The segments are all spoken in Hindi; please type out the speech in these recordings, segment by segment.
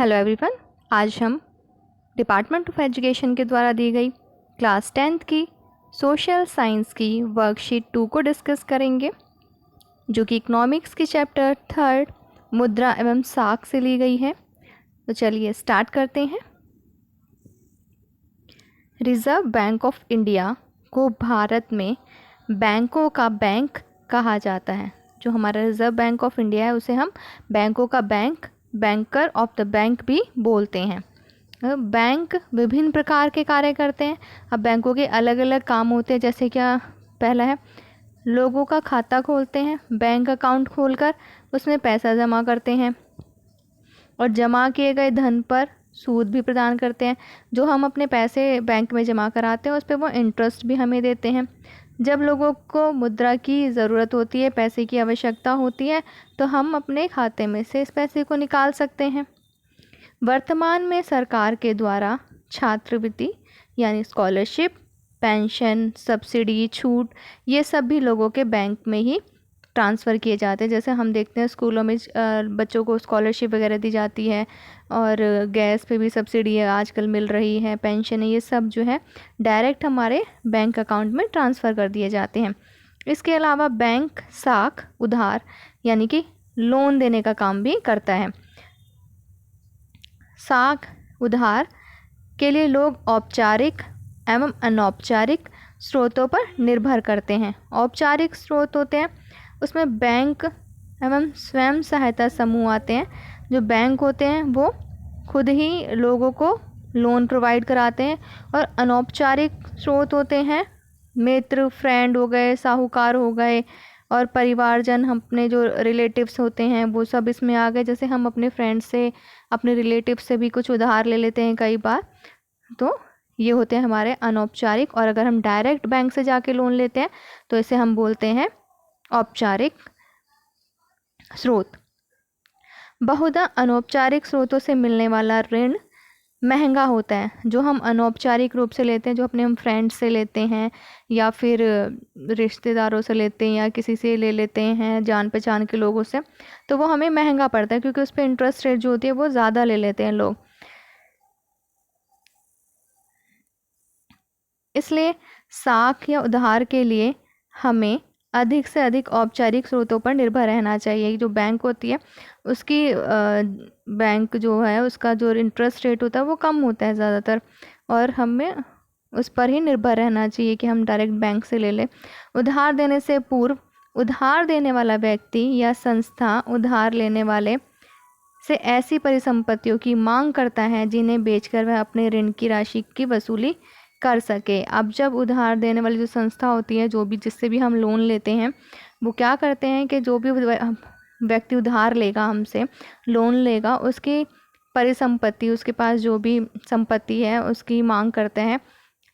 Hello everyone. आज हम डिपार्टमेंट ऑफ एजुकेशन के द्वारा दी गई क्लास 10th की सोशल साइंस की वर्कशीट 2 को डिस्कस करेंगे, जो कि इकोनॉमिक्स की चैप्टर 3 मुद्रा एवं साख से ली गई है। तो चलिए स्टार्ट करते हैं। रिज़र्व बैंक ऑफ इंडिया को भारत में बैंकों का बैंक कहा जाता है। जो हमारा रिज़र्व बैंक ऑफ इंडिया है उसे हम बैंकों का bank, banker of the bank भी बोलते हैं। बैंक विभिन्न प्रकार के कार्य करते हैं। अब बैंकों के अलग अलग काम होते हैं, जैसे क्या पहला है, लोगों का खाता खोलते हैं, बैंक अकाउंट खोलकर उसमें पैसा जमा करते हैं और जमा किए गए धन पर सूद भी प्रदान करते हैं। जो हम अपने पैसे बैंक में जमा कराते हैं उस पर वो इंटरेस्ट भी हमें देते हैं। जब लोगों को मुद्रा की ज़रूरत होती है, पैसे की आवश्यकता होती है, तो हम अपने खाते में से इस पैसे को निकाल सकते हैं। वर्तमान में सरकार के द्वारा छात्रवृत्ति यानी स्कॉलरशिप, पेंशन, सब्सिडी, छूट, ये सब भी लोगों के बैंक में ही ट्रांसफ़र किए जाते हैं। जैसे हम देखते हैं स्कूलों में बच्चों को स्कॉलरशिप वगैरह दी जाती है और गैस पे भी सब्सिडी आजकल मिल रही है, पेंशन है, ये सब जो है डायरेक्ट हमारे बैंक अकाउंट में ट्रांसफ़र कर दिए जाते हैं। इसके अलावा बैंक साख उधार यानी कि लोन देने का काम भी करता है। साख उधार के लिए लोग औपचारिक एवं अनौपचारिक स्रोतों पर निर्भर करते हैं। औपचारिक स्रोत होते हैं उसमें बैंक एवं स्वयं सहायता समूह आते हैं। जो बैंक होते हैं वो खुद ही लोगों को लोन प्रोवाइड कराते हैं। और अनौपचारिक स्रोत होते हैं मित्र, फ्रेंड हो गए, साहूकार हो गए और परिवारजन, अपने जो रिलेटिव्स होते हैं वो सब इसमें आ गए। जैसे हम अपने फ्रेंड से, अपने रिलेटिव से भी कुछ उधार ले लेते हैं कई बार, तो ये होते हैं हमारे अनौपचारिक। और अगर हम डायरेक्ट बैंक से जाके लोन लेते हैं तो इसे हम बोलते हैं औपचारिक स्रोत। बहुधा अनौपचारिक स्रोतों से मिलने वाला ऋण महंगा होता है। जो हम अनौपचारिक रूप से लेते हैं, जो अपने हम फ्रेंड्स से लेते हैं या फिर रिश्तेदारों से लेते हैं या किसी से ले लेते हैं जान पहचान के लोगों से, तो वो हमें महंगा पड़ता है क्योंकि उस पर इंटरेस्ट रेट जो होती है वो ज़्यादा ले लेते हैं लोग। इसलिए साख या उधार के लिए हमें अधिक से अधिक औपचारिक स्रोतों पर निर्भर रहना चाहिए। जो बैंक होती है उसकी बैंक जो है उसका जो इंटरेस्ट रेट होता है वो कम होता है ज़्यादातर, और हमें उस पर ही निर्भर रहना चाहिए कि हम डायरेक्ट बैंक से ले लें। उधार देने से पूर्व उधार देने वाला व्यक्ति या संस्था उधार लेने वाले से ऐसी परिसंपत्तियों की मांग करता है जिन्हें बेचकर वह अपने ऋण की राशि की वसूली कर सके। अब जब उधार देने वाली जो संस्था होती है, जो भी जिससे भी हम लोन लेते हैं, वो क्या करते हैं कि जो भी व्यक्ति उधार लेगा, हमसे लोन लेगा, उसकी परिसंपत्ति, उसके पास जो भी संपत्ति है उसकी मांग करते हैं,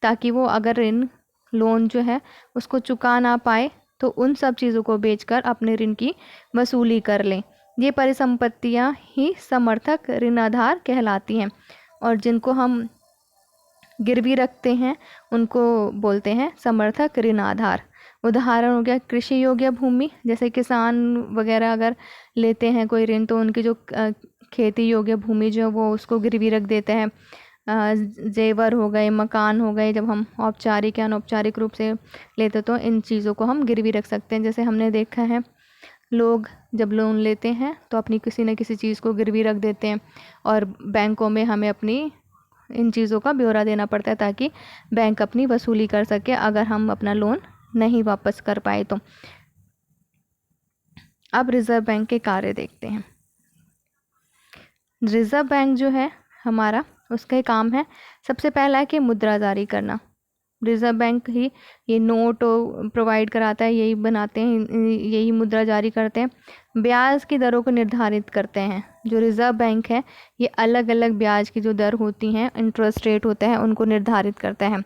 ताकि वो अगर ऋण लोन जो है उसको चुका ना पाए तो उन सब चीज़ों को बेचकर अपने ऋण की वसूली कर लें। ये परिसंपत्तियाँ ही समर्थक ऋणाधार कहलाती हैं और जिनको हम गिरवी रखते हैं उनको बोलते हैं समर्थक ऋणाधार। उदाहरण हो गया कृषि योग्य भूमि, जैसे किसान वगैरह अगर लेते हैं कोई ऋण तो उनकी जो खेती योग्य भूमि जो है वो उसको गिरवी रख देते हैं। जेवर हो गए, मकान हो गए, जब हम औपचारिक या अनौपचारिक रूप से लेते तो इन चीज़ों को हम गिरवी रख सकते हैं। जैसे हमने देखा है लोग जब लोन लेते हैं तो अपनी किसी न किसी चीज़ को गिरवी रख देते हैं और बैंकों में हमें अपनी इन चीज़ों का ब्यौरा देना पड़ता है ताकि बैंक अपनी वसूली कर सके अगर हम अपना लोन नहीं वापस कर पाए तो। अब रिज़र्व बैंक के कार्य देखते हैं। रिज़र्व बैंक जो है हमारा, उसका काम है सबसे पहला है कि मुद्रा जारी करना। रिज़र्व बैंक ही ये नोट प्रोवाइड कराता है, यही बनाते हैं, यही मुद्रा जारी करते हैं। ब्याज की दरों को निर्धारित करते हैं। जो रिज़र्व बैंक है ये अलग अलग ब्याज की जो दर होती हैं, इंटरेस्ट रेट होता है, उनको निर्धारित करता है।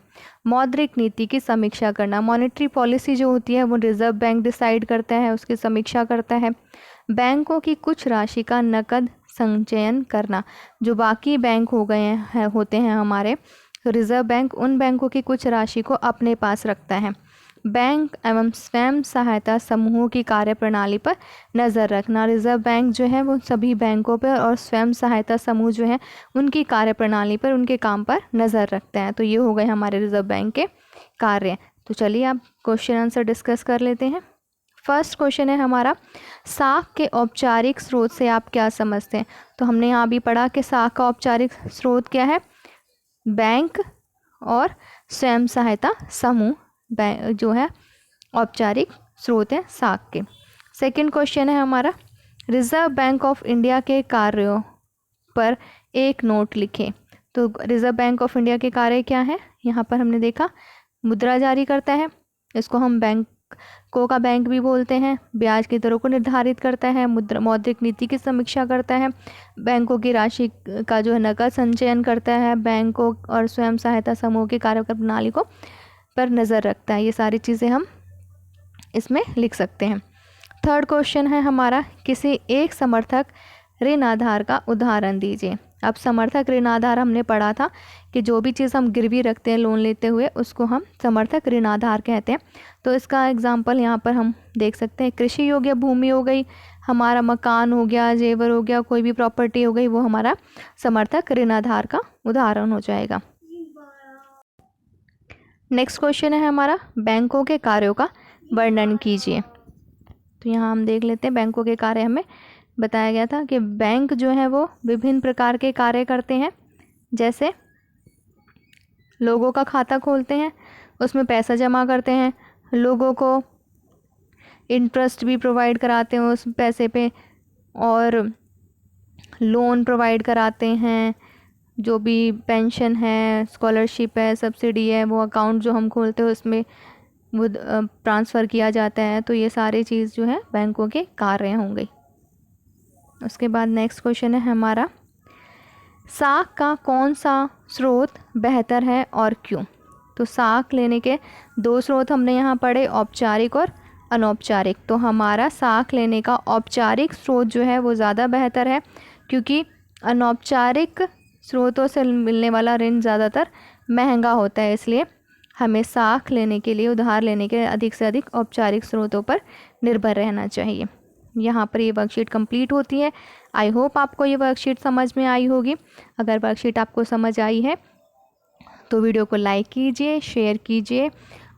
मौद्रिक नीति की समीक्षा करना, मॉनेटरी पॉलिसी जो होती है वो रिज़र्व बैंक डिसाइड करता है, उसकी समीक्षा करता है। बैंकों की कुछ राशि का नकद संचयन करना, जो बाकी बैंक हो गए हैं होते हैं हमारे, रिज़र्व बैंक उन बैंकों की कुछ राशि को अपने पास रखता है। बैंक एवं स्वयं सहायता समूहों की कार्यप्रणाली पर नज़र रखना। रिज़र्व बैंक जो है वो सभी बैंकों पर और स्वयं सहायता समूह जो है उनकी कार्यप्रणाली पर, उनके काम पर नज़र रखता है। तो ये हो गए हमारे रिज़र्व बैंक के कार्य। तो चलिए अब क्वेश्चन आंसर डिस्कस कर लेते हैं। फर्स्ट क्वेश्चन है हमारा, साख के औपचारिक स्रोत से आप क्या समझते हैं? तो हमने यहाँ भी पढ़ा कि साख का औपचारिक स्रोत क्या है? बैंक और स्वयं सहायता समूह जो है औपचारिक स्रोत है साख के। सेकंड क्वेश्चन है हमारा, रिजर्व बैंक ऑफ इंडिया के कार्यों पर एक नोट लिखें। तो रिजर्व बैंक ऑफ इंडिया के कार्य क्या है? यहाँ पर हमने देखा मुद्रा जारी करता है, इसको हम बैंकों का बैंक भी बोलते हैं। ब्याज की दरों को निर्धारित करता है, मौद्रिक नीति की समीक्षा करता है, बैंकों की राशि का जो है नकद संचयन करता है, बैंकों और स्वयं सहायता समूह की कार्यप्रणाली को पर नज़र रखता है। ये सारी चीज़ें हम इसमें लिख सकते हैं। थर्ड क्वेश्चन है हमारा, किसी एक समर्थक ऋण आधार का उदाहरण दीजिए। अब समर्थक ऋण आधार हमने पढ़ा था कि जो भी चीज़ हम गिरवी रखते हैं लोन लेते हुए उसको हम समर्थक ऋण आधार कहते हैं। तो इसका एग्जाम्पल यहाँ पर हम देख सकते हैं, कृषि योग्य भूमि हो गई, हमारा मकान हो गया, जेवर हो गया, कोई भी प्रॉपर्टी हो गई, वो हमारा समर्थक ऋण आधार का उदाहरण हो जाएगा। नेक्स्ट क्वेश्चन है हमारा, बैंकों के कार्यों का वर्णन कीजिए। तो यहाँ हम देख लेते हैं, बैंकों के कार्य हमें बताया गया था कि बैंक जो है वो विभिन्न प्रकार के कार्य करते हैं, जैसे लोगों का खाता खोलते हैं, उसमें पैसा जमा करते हैं, लोगों को इंटरेस्ट भी प्रोवाइड कराते हैं उस पैसे पे, और लोन प्रोवाइड कराते हैं, जो भी पेंशन है, स्कॉलरशिप है, सब्सिडी है, वो अकाउंट जो हम खोलते हैं उसमें वो ट्रांसफ़र किया जाता है। तो ये सारी चीज़ जो है बैंकों के कार्य होंगे। उसके बाद नेक्स्ट क्वेश्चन है हमारा, साख का कौन सा स्रोत बेहतर है और क्यों? तो साख लेने के दो स्रोत हमने यहाँ पढ़े, औपचारिक और अनौपचारिक। तो हमारा साख लेने का औपचारिक स्रोत जो है वो ज़्यादा बेहतर है, क्योंकि अनौपचारिक स्रोतों से मिलने वाला ऋण ज़्यादातर महंगा होता है। इसलिए हमें साख लेने के लिए, उधार लेने के लिए अधिक से अधिक औपचारिक स्रोतों पर निर्भर रहना चाहिए। यहाँ पर ये वर्कशीट कंप्लीट होती है। आई होप आपको ये वर्कशीट समझ में आई होगी। अगर वर्कशीट आपको समझ आई है तो वीडियो को लाइक कीजिए, शेयर कीजिए,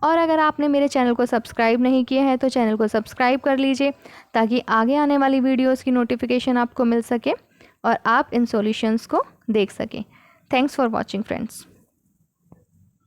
और अगर आपने मेरे चैनल को सब्सक्राइब नहीं किया है तो चैनल को सब्सक्राइब कर लीजिए, ताकि आगे आने वाली वीडियोज़ की नोटिफिकेशन आपको मिल सके और आप इन सॉल्यूशंस को देख सकें। Thanks for watching friends.